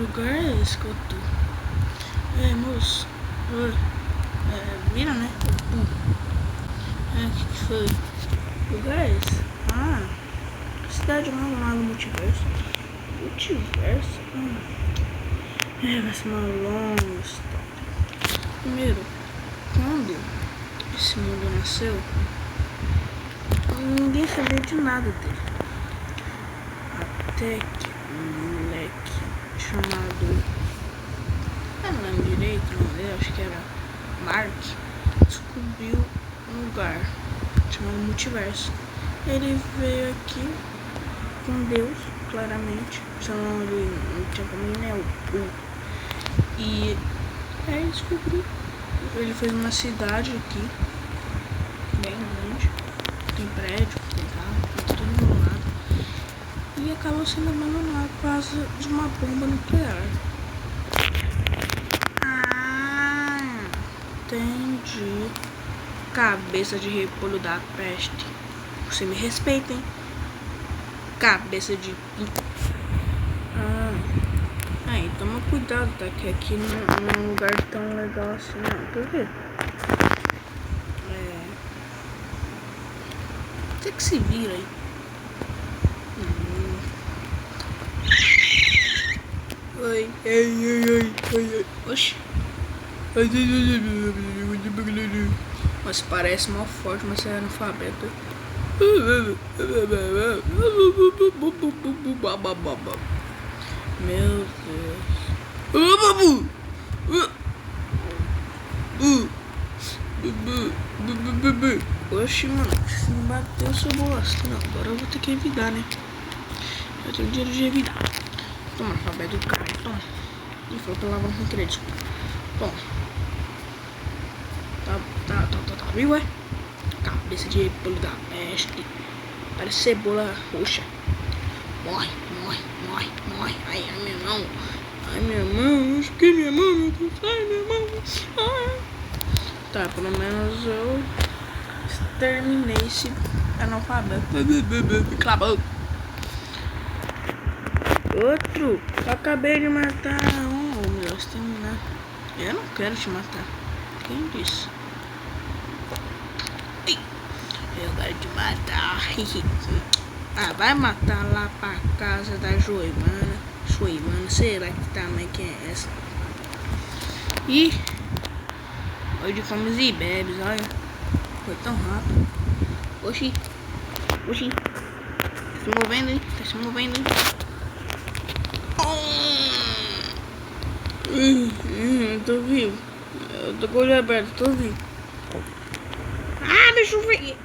lugar é esse que eu tô? Moço. Vira, né? Que foi? Que lugar é esse? Cidade nova lá no multiverso. Multiverso? Vai ser uma longa história. Primeiro, quando esse mundo nasceu, ninguém sabia de nada dele. Até que um moleque chamado... eu não lembro direito o nome dele, acho que era Mark, descobriu um lugar chamado multiverso. Ele veio aqui com Deus, claramente, senão ele não tinha como ir, né? E aí descobriu. Ele fez uma cidade aqui, bem grande, tem prédio, tem carro, tem tudo abandonado. E acabou sendo abandonado por causa de uma bomba nuclear. Entendi. Cabeça de repolho da peste. Você me respeita, hein? Cabeça de... Aí, toma cuidado, tá? Que aqui não é um lugar tão legal assim, não. Por quê? Você que se vira aí. Oi. Oxi. Mas parece mal forte, mas você é analfabeto. Meu Deus. Oxi, mano, se não bateu, seu bosta. Não, agora eu vou ter que evitar, né? Eu tenho dinheiro de evitar. Toma, alfabeto do cara, toma. E foi palavra com crédito. Toma. Tá, viu, é? Cabeça de repolho da peste. Parece cebola roxa. Morre. Ai, minha mão. Acho que minha mão. Ai, minha mão. Ai. Tá, pelo menos eu exterminei esse analfabeto. Cala a boca. Outro. Eu acabei de matar um. Melhor exterminar. Eu não quero te matar. Quem disse? Eu quero te matar. Vai matar lá pra casa da Joivana. Será que também quem é essa? Ih, hoje comes e bebes, olha. Foi tão rápido. Oxi. Tá se movendo, hein? Eu tô vivo. Eu tô com o olho aberto, tô vivo. Deixa eu ver.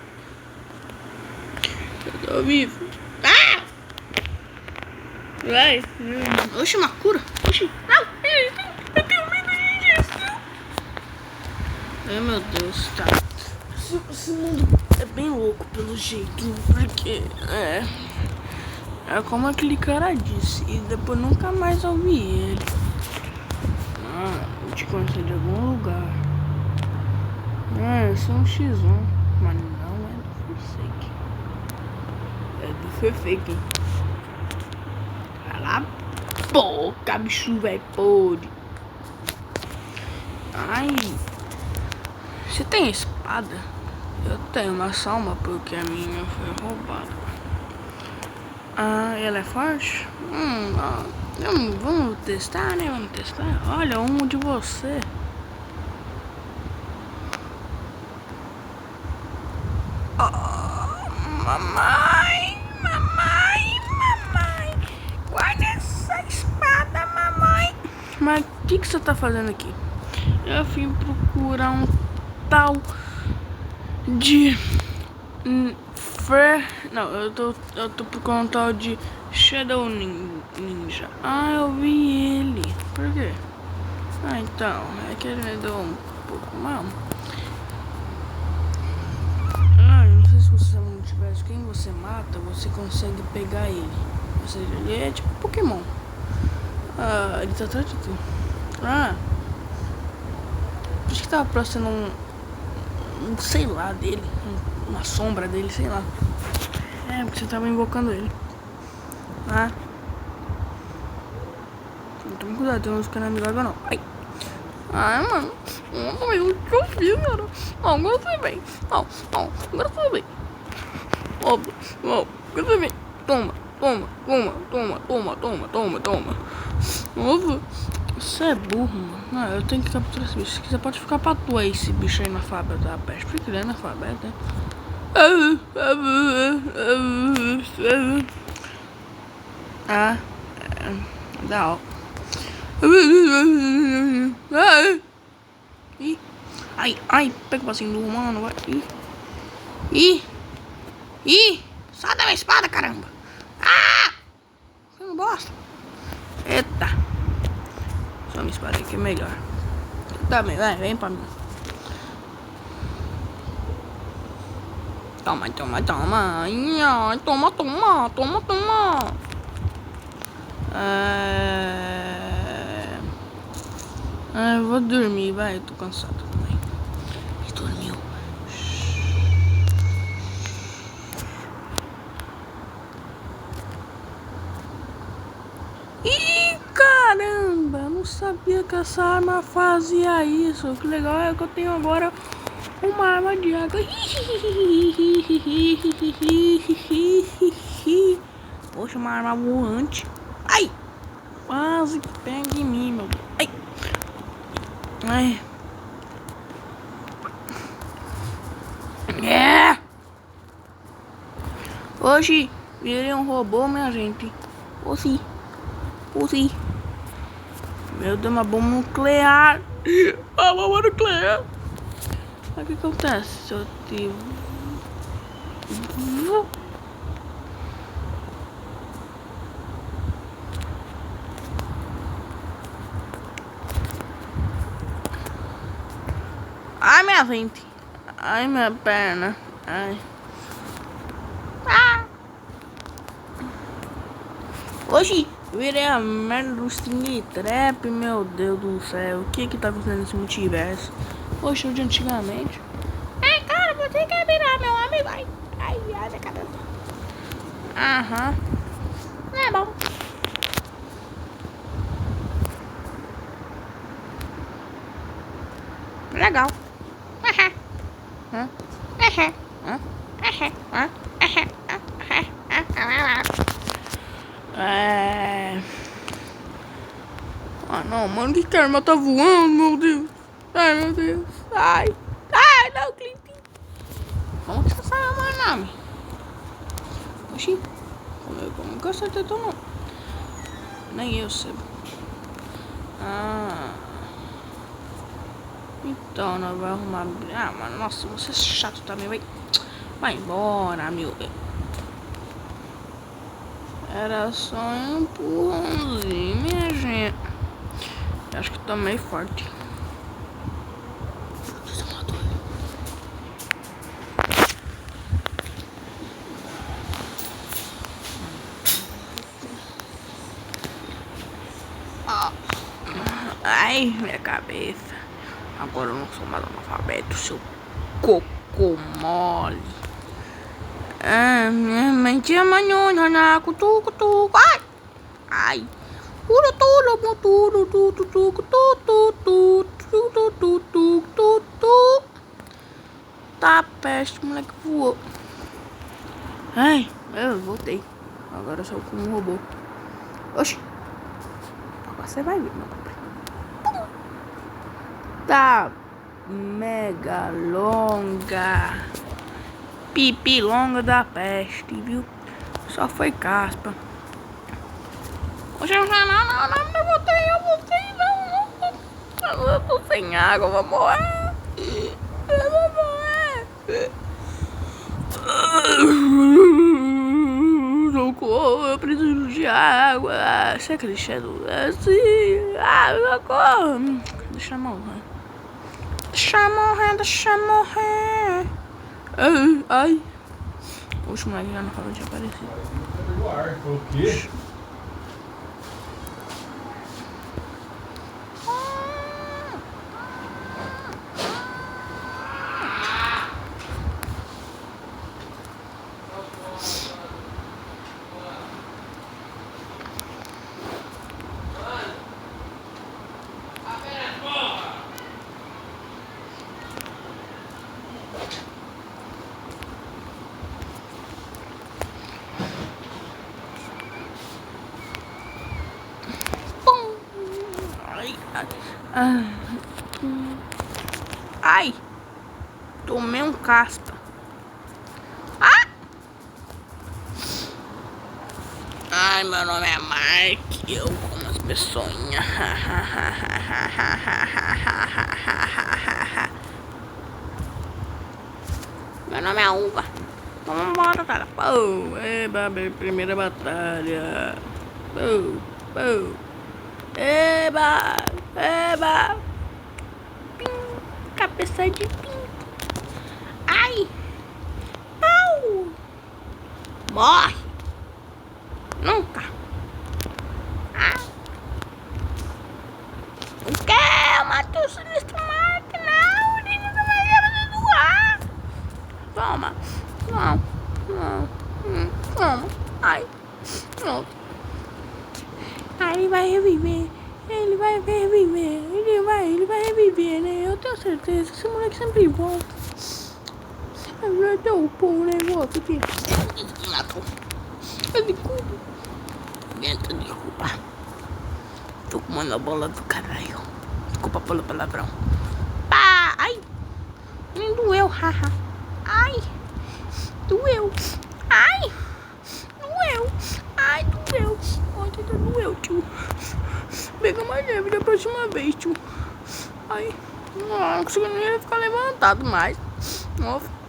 Eu tô vivo. Vai. Oxi, uma cura. Oxi. Não. Eu tenho medo disso. Ai, meu Deus, tá. Esse mundo é bem louco, pelo jeito. Porque, é como aquele cara disse. E depois nunca mais ouvi ele. Eu te conheci de algum lugar. Eu sou um X1. Mas não é do Fake. É do Fake. Cala a boca, bicho velho podre. Ai. Você tem espada? Eu tenho, mas só uma porque a minha foi roubada. Ela é forte? Vamos testar, né? Olha, um de você. Mamãe. Guarda essa espada, mamãe. Mas o que você tá fazendo aqui? Eu vim procurar um tal de... Não, eu tô procurando um tal de Shadow Ninja. Eu vi ele. Por quê? Então, é que ele me deu um pouco mal. Não sei se você não tivesse quem você mata, você consegue pegar ele. Ou seja, ele é tipo Pokémon. Ele tá atrás de tu. Por isso que tava próximo um sei lá dele. Uma sombra dele, sei lá. Porque você tava invocando ele. toma cuidado, tem uns que não é melhor não. Ai. Ai, mano. Eu confio, cara. Não, agora você vem. Não, agora você vem. Óbvio. Não, agora você vem. Toma. Óbvio. Você é burro, mano. Não, eu tenho que capturar esse bicho. Se quiser, pode ficar pra tu aí, esse bicho aí na fábrica da peste. Porque ele é na fábrica, né? Ah, da hora. Ih, ai, pega o passinho do humano, vai. Ih, sai da minha espada, caramba. Ah, você não gosta? Eita. Só minha espada aqui é melhor. Tá bem, vai, vem pra mim. Toma. Toma. Eu vou dormir, vai, eu tô cansado também. Ele dormiu. Ih, caramba, eu não sabia que essa arma fazia isso. Que legal é que eu tenho agora uma arma de água. Poxa, uma arma voante. Ai, quase que pega em mim, meu Deus. Ai. Hoje virei um robô, minha gente. Ou sim. Meu Deus, uma bomba nuclear. A bomba nuclear. Mas o que acontece se eu te... Ai, minha gente. Ai, minha perna. Ai. Hoje virei a merda do Sting Trap, meu Deus do céu. O que tá acontecendo nesse multiverso? Poxa, de antigamente. Ai, cara, você quer virar meu amigo? Ai, minha cabeça. Aham. É bom. Legal. Ah, não, mano, que arma tá voando, meu Deus. Ai, meu Deus. Ai, não, Clinton. Como que você sabe o meu nome? Oxi, como que eu acertei teu nome? Nem eu sei. Então, nós vamos arrumar... Ah, mano, nossa, você é chato também, vai embora, meu. Era só um empurrãozinho, minha gente. Acho que tá meio forte. Ai, minha cabeça. Agora eu não sou mais analfabeto, seu cocô mole. Minha mãe tinha manhona na cutuco. Ai. Tá, peste, moleque voou. Ai, eu voltei. Agora eu sou como um robô. Oxi. Agora você vai ver, meu pobre. Tá mega longa. Pipi longa da peste, viu? Só foi caspa. Oxe, não, eu voltei, não. Eu tô sem água, eu vou morrer. Eu vou morrer. Socorro, eu preciso de água. Você acredita? Assim. Socorro. Deixa eu morrer. Ai. Oxe, o moleque já não falou de aparecer. O quê? Ai! Tomei um caspa. Ah! Ai, meu nome é Mark. Eu como as pessoinhas. Meu nome é Uva. Vamos embora, cara. Pô, eba, primeira batalha. Pô, pô. Eba, eba. Pim, cabeça de pim. Ai. Pau. Morre. Nunca. Ah. O que? Eu matei o Sinistro Mark. Não, ele nunca mais ia fazer doar. Toma. Não. Não. Toma. Ai. Não. Ai, ele vai reviver. Ele vai reviver. Ele vai reviver, né? Eu tenho certeza. Esse moleque sempre volta. Agora deu um negócio aqui. Ele matou. Ele culpa. Vento de culpa. Tô comendo a bola do caralho. Desculpa pelo palavrão. Pá! Ai! Nem doeu, haha. Ai! Doeu! Ai! Doeu! Ai, doeu! Ontem doeu, tio. Pega mais leve da próxima vez, tio. Ai! Não consigo nem ficar levantado mais. Nossa.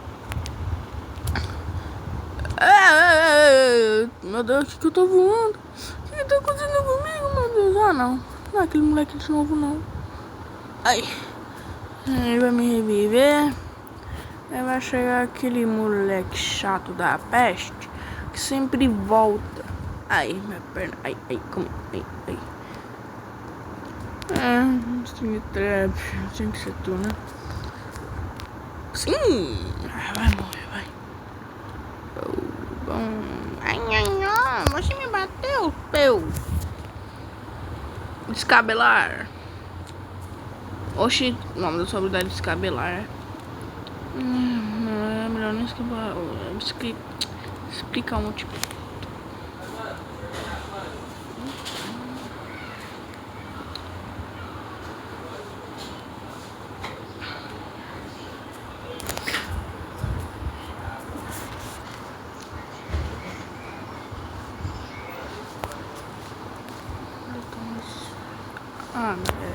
Meu Deus, o que eu tô voando? O que tá acontecendo comigo, meu Deus? Ah, não. Não é aquele moleque de novo, não. Ai. Ele vai me reviver. Aí vai chegar aquele moleque chato da peste que sempre volta. Ai, minha perna. Ai, como. Ai. String Trap. Tinha que ser tu, né? Sim! Vai morrer, vai. Bom. Ai, você me bateu, peu. Descabelar. Oxi, o nome da sua habilidade é descabelar. Não é melhor nem escabelar. Explica um tipo.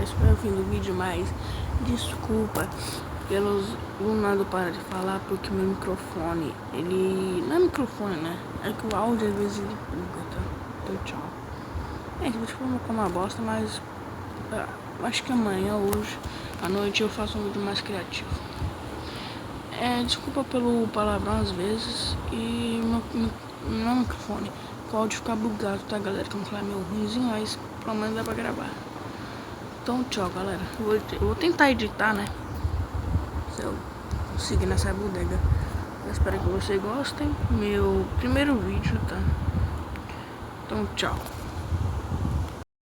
Esse foi o fim do vídeo, mas desculpa pelos do nada para de falar porque meu microfone, ele não é microfone, né? É que o áudio às vezes ele buga, tá? Então tchau. Esse vídeo foi uma bosta, mas acho que amanhã, hoje, à noite eu faço um vídeo mais criativo. Desculpa pelo palavrão às vezes e meu microfone. O áudio ficar bugado, tá, galera? Que não é meio ruimzinho, mas pelo menos dá pra gravar. Então, tchau, galera. Eu vou tentar editar, né? Se eu conseguir nessa bodega. Eu espero que vocês gostem. Meu primeiro vídeo, tá? Então, tchau.